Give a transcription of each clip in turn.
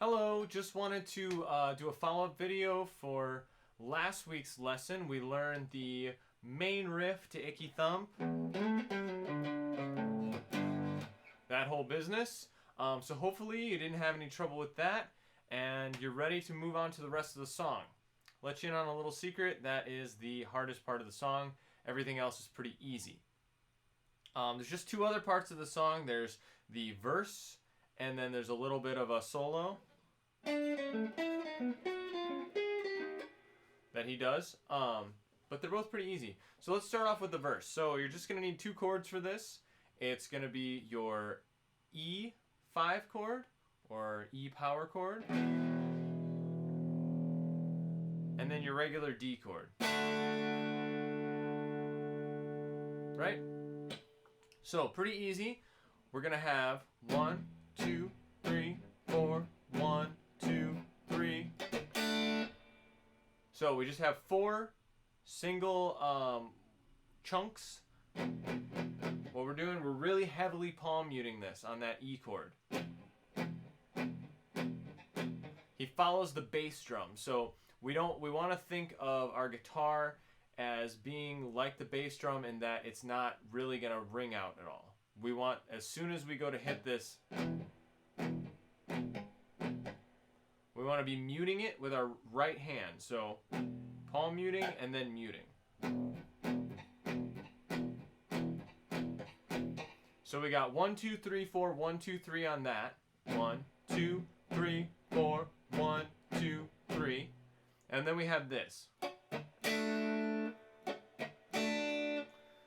Hello, just wanted to do a follow-up video for last week's lesson. We learned the main riff to Icky, Thump, that whole business. So hopefully you didn't have any trouble with that and you're ready to move on to the rest of the song. Let you in on a little secret, that is the hardest part of the song. Everything else is pretty easy. There's just two other parts of the song. There's the verse and then there's a little bit of a solo that he does, but they're both pretty easy. So let's start off with the verse. So you're just going to need two chords for this. It's going to be your E5 chord or E power chord and then your regular D chord. Right? So pretty easy. We're going to have 1, 2, 3, 4, 1, 2, 3. So we just have 4 single chunks. What we're doing, we're really heavily palm muting this on that E chord. He follows the bass drum. So we want to think of our guitar as being like the bass drum in that it's not really going to ring out at all. We want, as soon as we go to hit this, we want to be muting it with our right hand. So palm muting and then muting. So we got 1, 2, 3, 4, 1, 2, 3 on that. 1, 2, 3, 4, 1, 2, 3. And then we have this.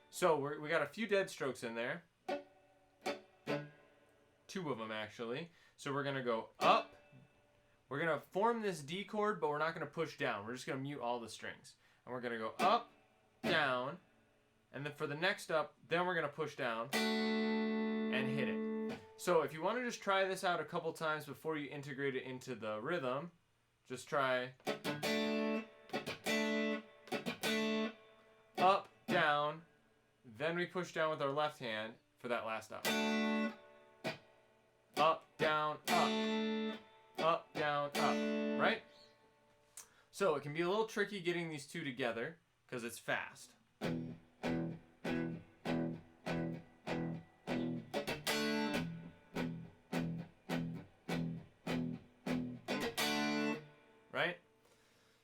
So we got a few dead strokes in there. 2 of them actually. So we're going to go up. We're going to form this D chord, but we're not going to push down. We're just going to mute all the strings. And we're going to go up, down, and then for the next up, then we're going to push down and hit it. So if you want to just try this out a couple times before you integrate it into the rhythm, just try up, down, then we push down with our left hand for that last up. Up, down, up. Up, down, up. Right? So it can be a little tricky getting these two together because it's fast. Right?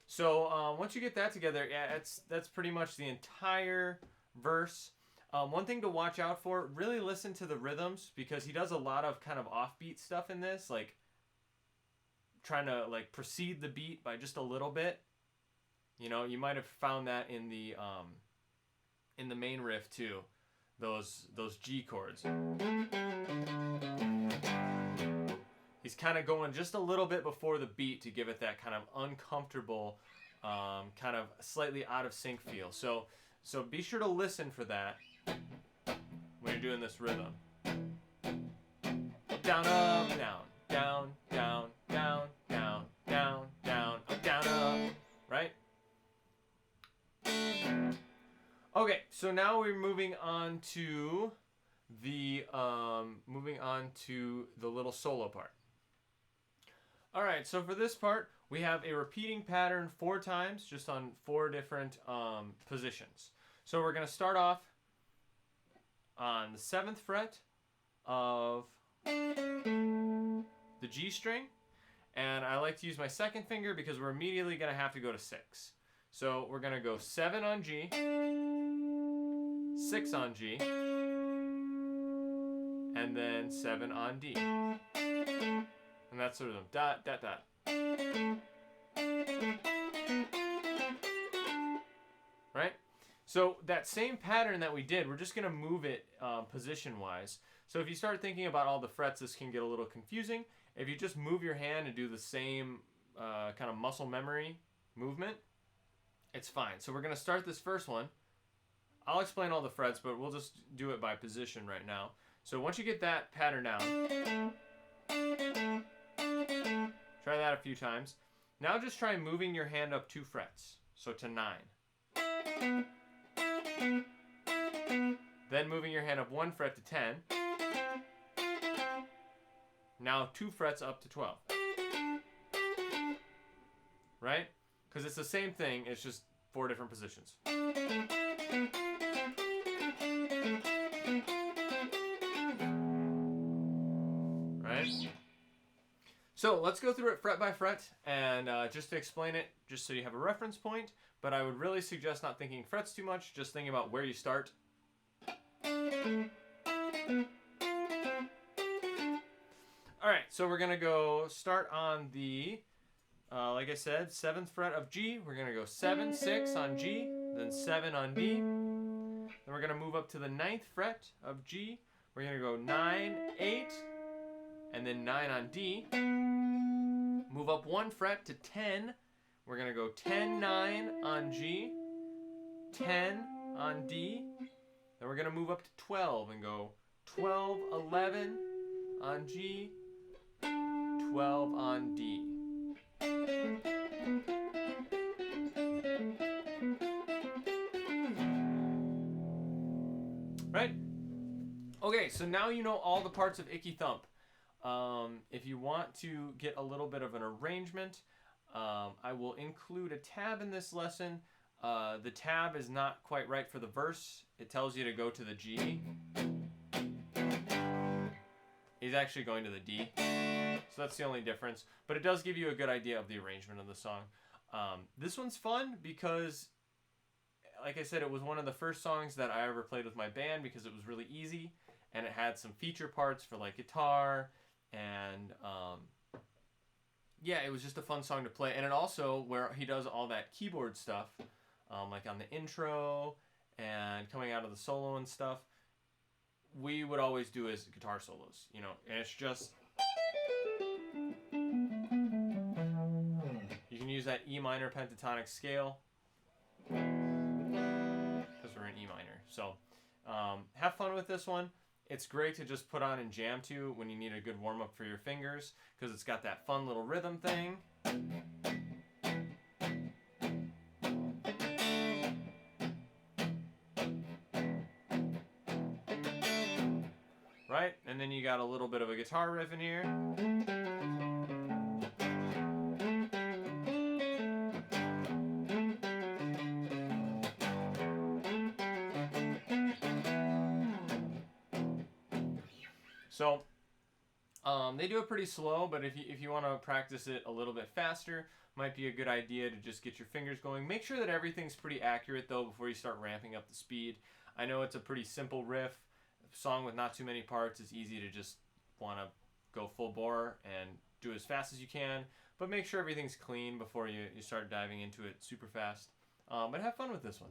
So once you get that together, yeah, that's pretty much the entire verse. One thing to watch out for, really listen to the rhythms because he does a lot of kind of offbeat stuff in this, like trying to like precede the beat by just a little bit. You know, you might have found that in the main riff too, those G chords. He's kind of going just a little bit before the beat to give it that kind of uncomfortable, kind of slightly out of sync feel. So be sure to listen for that when you're doing this rhythm. Down, up, down, down, down, down, down, down, down, up, down, up, right? Okay, so now we're moving on to the little solo part. All right, so for this part, we have a repeating pattern 4 times, just on 4 different positions. So we're going to start off on the 7th fret of the G string, and I like to use my second finger because we're immediately going to have to go to 6. So we're going to go 7 on G, 6 on G, and then 7 on D. And that's sort of them. Dot, dot, dot. Right? So that same pattern that we did, we're just going to move it position-wise. So if you start thinking about all the frets, this can get a little confusing. If you just move your hand and do the same kind of muscle memory movement, it's fine. So we're going to start this first one. I'll explain all the frets, but we'll just do it by position right now. So once you get that pattern down, try that a few times. Now just try moving your hand up 2 frets, so to 9. Then moving your hand up 1 fret to 10. Now 2 frets up to 12. right? Because it's the same thing, it's just 4 different positions. Right? So let's go through it fret by fret, and just to explain it, just so you have a reference point, but I would really suggest not thinking frets too much, just thinking about where you start. Alright, so we're going to go start on the, like I said, 7th fret of G. We're going to go 7, 6 on G, then 7 on D. Then we're going to move up to the 9th fret of G. We're going to go 9, 8, and then 9 on D. Move up 1 fret to 10. We're going to go 10, 9 on G, 10 on D. Then we're going to move up to 12 and go 12, 11 on G, 12 on D. Right? Okay, so now you know all the parts of Icky Thump. If you want to get a little bit of an arrangement, I will include a tab in this lesson. The tab is not quite right for the verse. It tells you to go to the G. He's actually going to the D. So that's the only difference. But it does give you a good idea of the arrangement of the song. This one's fun because, like I said, it was one of the first songs that I ever played with my band because it was really easy. And it had some feature parts for like guitar. And yeah, it was just a fun song to play. And it also, where he does all that keyboard stuff, like on the intro and coming out of the solo and stuff, we would always do as guitar solos, you know, and it's just, you can use that E minor pentatonic scale because we're in E minor. So have fun with this one. It's great to just put on and jam to when you need a good warm-up for your fingers because it's got that fun little rhythm thing. Right? And then you got a little bit of a guitar riff in here. So they do it pretty slow, but if you want to practice it a little bit faster, might be a good idea to just get your fingers going. Make sure that everything's pretty accurate though before you start ramping up the speed. I know it's a pretty simple riff, song with not too many parts. It's easy to just want to go full bore and do as fast as you can, but make sure everything's clean before you start diving into it super fast. But have fun with this one.